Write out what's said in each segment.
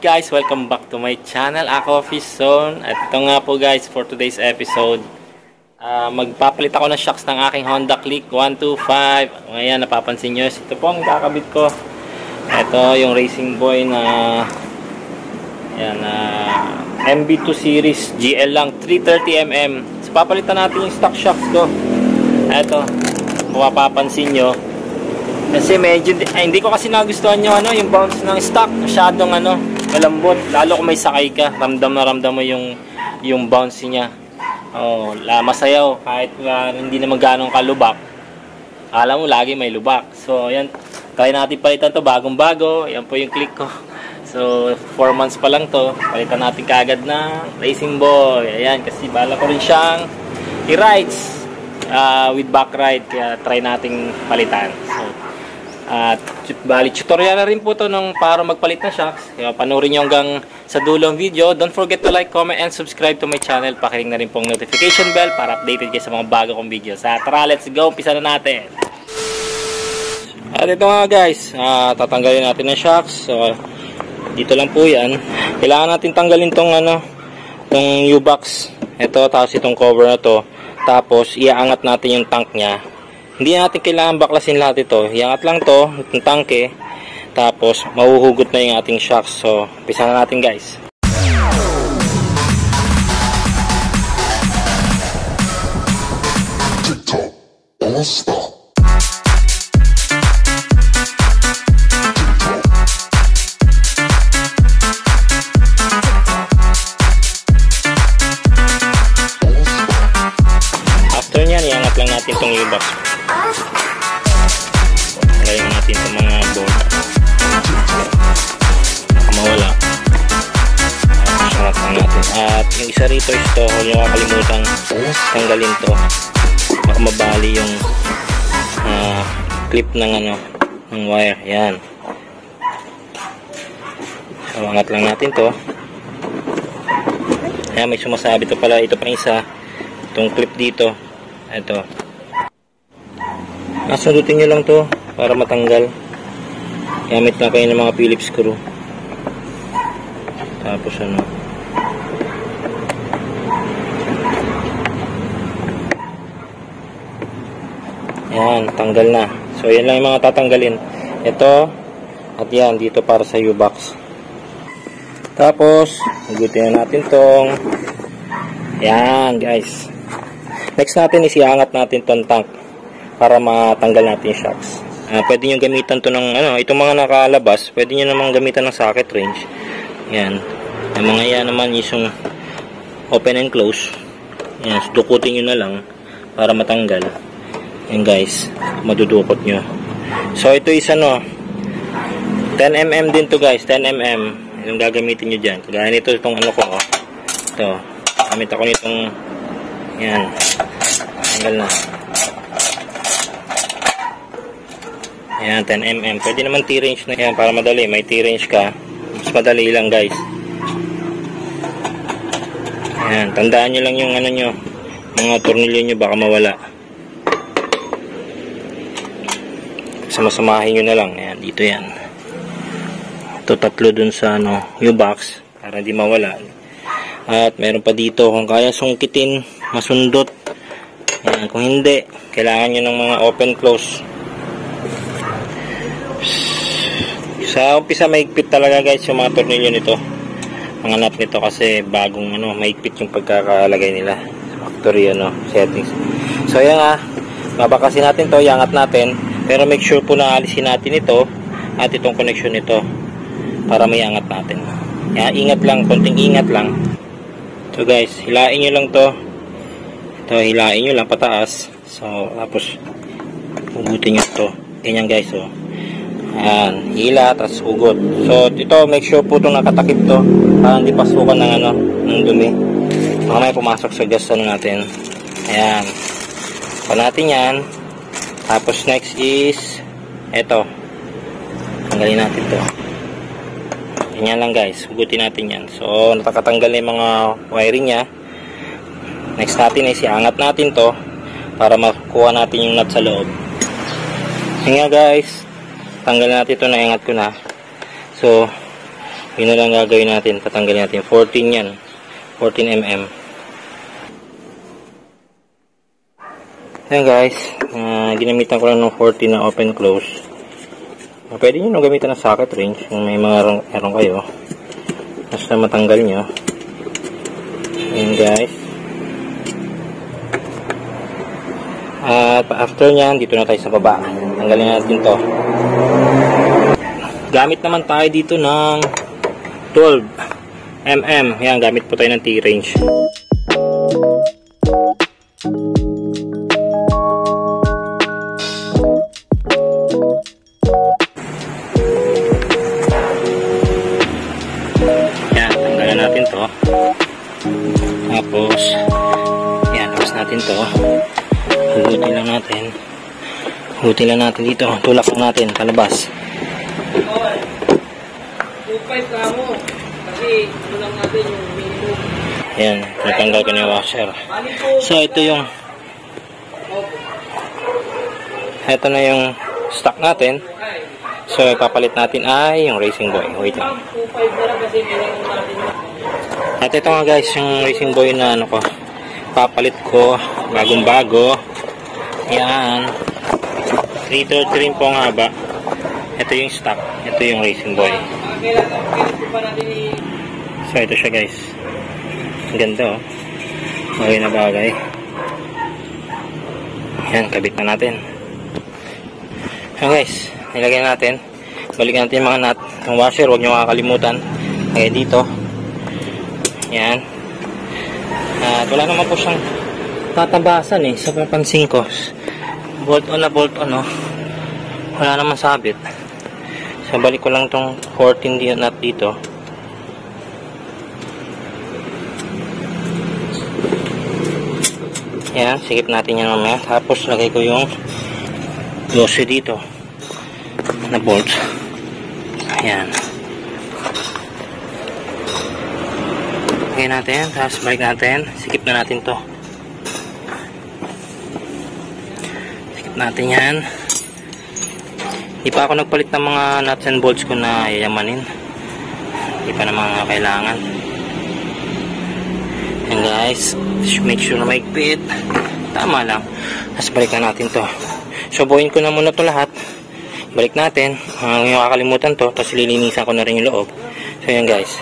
guys? Welcome back to my channel, Ako Fishzone. At ito nga po guys, for today's episode, magpapalit ako ng shocks ng aking Honda Click 125. Ngayon, napapansin nyo, ito po ang kakabit ko. Ito yung Racing Boy na MB2 series GL lang, 330mm. So papalitan natin yung stock shocks ko. Ito, kung mapapansin nyo, kasi medyo hindi ko kasi nagustuhan yung bounce ng stock, masyadong malambot, lalo kung may sakay ka, ramdam mo yung bounce niya. Masayaw kahit hindi naman ganong kalubak. Alam mo lagi may lubak. So ayan, try natin palitan to, bagong-bago. Yan po yung Click ko. So 4 months pa lang to. Palitan natin kaagad na Racing Boy. Ayan, kasi bala ko rin siyang i-rides with back ride, kaya try nating palitan. So bali tutorial na rin po to para magpalit ng shocks. Kaya panoorin nyo hanggang sa dulo ng video. Don't forget to like, comment, and subscribe to my channel. Pakiring na rin pong notification bell para updated kayo sa mga bago kong videos. Tara, let's go, umpisa na natin. At ito nga guys, tatanggalin natin ng shocks. So dito lang po yan. Kailangan natin tanggalin tong tong U-box. Ito, tapos itong cover na to. Tapos iaangat natin yung tank nya. Hindi natin kailangan baklasin lahat ito. Iangat lang to, itong tangke. Tapos, mahuhugot na yung ating shocks. So, umpisa na natin guys. TikTok, all stop. After nyan, iangat lang natin itong U-box. Tanggalin natin itong mga bolt. Baka mawala. Sangat lang natin. At yung isa rito is to, huwag nyo kakalimutan tanggalin to. Baka mabali yung clip ng ng wire. Yan. So, angat lang natin to. Ayan, may sumasabi to pala. Ito pa isa. Itong clip dito. Ito. Nasundutin nyo lang to para matanggal. Gamit na kayo ng mga Phillips screw. Tapos yan, tanggal na. So yan lang yung mga tatanggalin. Ito at yan dito para sa U-box. Tapos hugutin na natin tong yan guys. Next natin is iangat natin tong tank para matanggal natin yung shocks. Pwede nyo gamitan to ng itong mga nakalabas, pwede nyo namang gamitan ng socket range. Yan. Yung mga yan naman yung open and close. Yan, dukutin nyo na lang para matanggal. Yan guys, madudukot nyo. So ito is 10mm din to guys, 10mm. Yung gagamitin nyo dyan. Kagaya nito itong ko. Ito. Gamit ako nitong yan. Tanggal na. Ayan, 10mm. Pwede naman T-range na yan para madali. May T-range ka. Mas madali lang guys. Ayan, tandaan nyo lang yung nyo. Mga tornilyo nyo baka mawala. Samasamahin nyo na lang. Ayan, dito yan. Ito tatlo dun sa U-box para hindi mawala. At meron pa dito kung kaya sungkitin, masundot. Ayan, kung hindi, kailangan nyo ng mga open close. Sa umpisa mahigpit talaga guys yung mga tornilyo nito, mga nut nito, kasi bagong mahigpit yung pagkakalagay nila factory settings. So ayan babakasin natin to, iangat natin, pero make sure po na alisin natin ito at itong connection nito para may angat natin. Yan, ingat lang, konting ingat lang. So guys, hilain nyo lang to. Ito, hilain nyo lang pataas. So tapos hugutin nyo to, ganyan guys. Ayan, hila, tapos ugot. So, ito, make sure po itong nakatakip to para hindi pasukan ng dumi. Mamaya pumasok sa gas natin. Ayan. Pa natin yan. Tapos, next is ito. Tanggalin natin to. Ganyan lang guys. Ugutin natin yan. So, nakatanggal na yung mga wiring nya. Next natin is iangat natin to para makuha natin yung nut sa loob. Yan nga guys. Tanggal natin ito, naingat ko na. So Yun na lang gagawin natin. Tatanggalin natin. 14 yan. 14 mm. Ayan guys. Ginamitan ko lang ng 14 na open close. Pwede nyo gamitan ng socket wrench kung may mga meron kayo. Basta matanggal nyo. Ayan guys. At after nyan, dito na tayo sa baba. Tanggalin natin to. Gamit naman tayo dito ng 12 mm. Yan, gamit po tayo ng T-range. Yan, tanggalin natin to. Tapos, yan, labas natin to. Hugutin lang natin. Hugutin lang natin dito. Tulak lang natin, palabas. 2.5 ka mo. Kasi ito lang natin yung minimum. Ayan, natanggal ko na yung washer. So, ito yung stock natin. So, ipapalit natin ay yung Racing Boy. Wait lang. 2.5 na lang kasi minimum natin. At ito nga guys, yung Racing Boy na ano ko, papalit ko, bagong bago. Ayan. 330 rin po ang haba. Ito yung stock. Ito yung Racing Boy. So, ito siya guys. Ang ganda oh. Bagay na bagay. Ayan, kabit na natin. Ayan guys, nilagay natin. Balikan natin yung mga nut. Yung washer, huwag nyo makakalimutan. Lagay dito. Ayan. At wala naman po siyang tatabasan eh. Sa papansin ko. Bolt on na bolt on oh. Wala naman sabit. So, balik ko lang itong 14 nut dito. Ayan, sikip natin yan mamaya. Tapos, lagay ko yung 12 dito na bolt. Ayan. Lagay natin. Tapos, balik natin. Sikip na natin to. Sikip natin yan. Hindi pa ako nagpalit ng mga nuts and bolts ko na yayamanin. Hindi pa naman kailangan. And guys, make sure na maigpit. Tama lang. Tapos balikan natin to. So, buuin ko na muna to lahat. Balik natin. Yung kakalimutan to. Tapos lilinisan ko na rin yung loob. So, yan guys.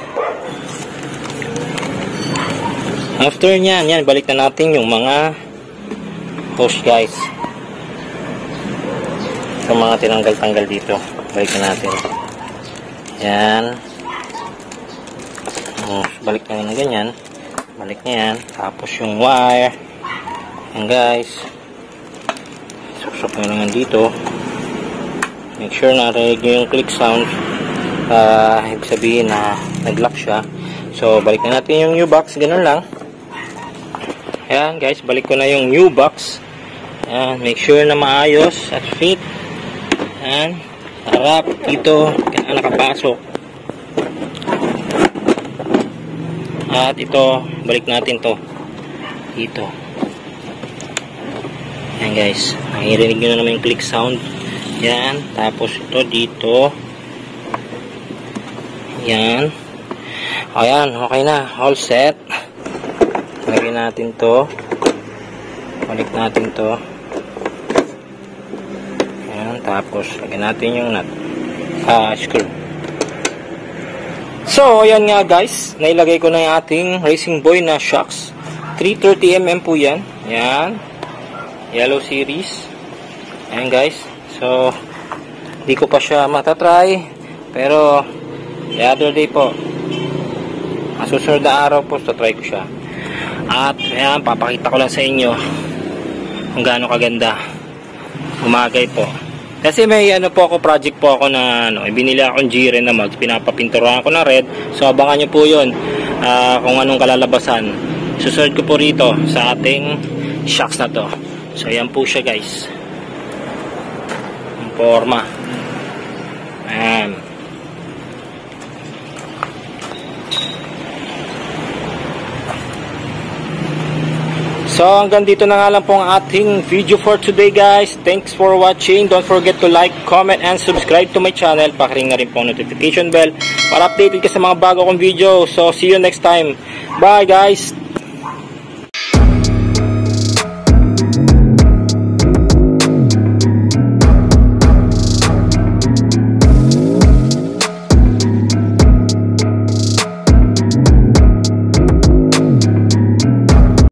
After nyan, balik na natin yung mga hose guys. Yung mga tinanggal-tanggal dito. Balik na natin. Yan. Balik na ng ganyan. Balik na yan. Tapos yung wire. Yan guys. Susok na lang dito. Make sure na narinig nyo yung click sound. Ibig sabihin na nag-lock siya. So, balik na natin yung new box. Ganun lang. Yan guys. Balik ko na yung new box. Yan. Make sure na maayos at fit. Yan. Harap. Dito. Kaya nakapasok. At ito. Balik natin to. Dito. Yan guys. Nakirinig nyo na naman yung click sound. Yan. Tapos ito dito. Yan. Ayan. Okay na. All set. Lagyan natin to. Balik natin to. Tapos, lagyan natin yung nut. Screw. So, ayan nga guys. Nailagay ko na yung ating Racing Boy na shocks. 330mm po yan. Ayan. Yellow series. Ayan guys. So, di ko pa siya matatry. Pero, the other day po, masusunod na araw po, tatry ko siya. At, ayan, papakita ko lang sa inyo kung gaano kaganda. Umagay po. Kasi may ano po ako, project po ako na binili akong G-Ren na mags, pinapapinturahan ko na red. So abangan nyo po yun kung anong kalalabasan. Susunod ko po rito sa ating shocks na to. So yan po siya guys. Ang forma. Ayan. So hanggang dito na nga lang po ang ating video for today guys. Thanks for watching. Don't forget to like, comment, and subscribe to my channel. Pakiring na rin po ang notification bell para updated ka sa mga bago kong video. So see you next time. Bye guys!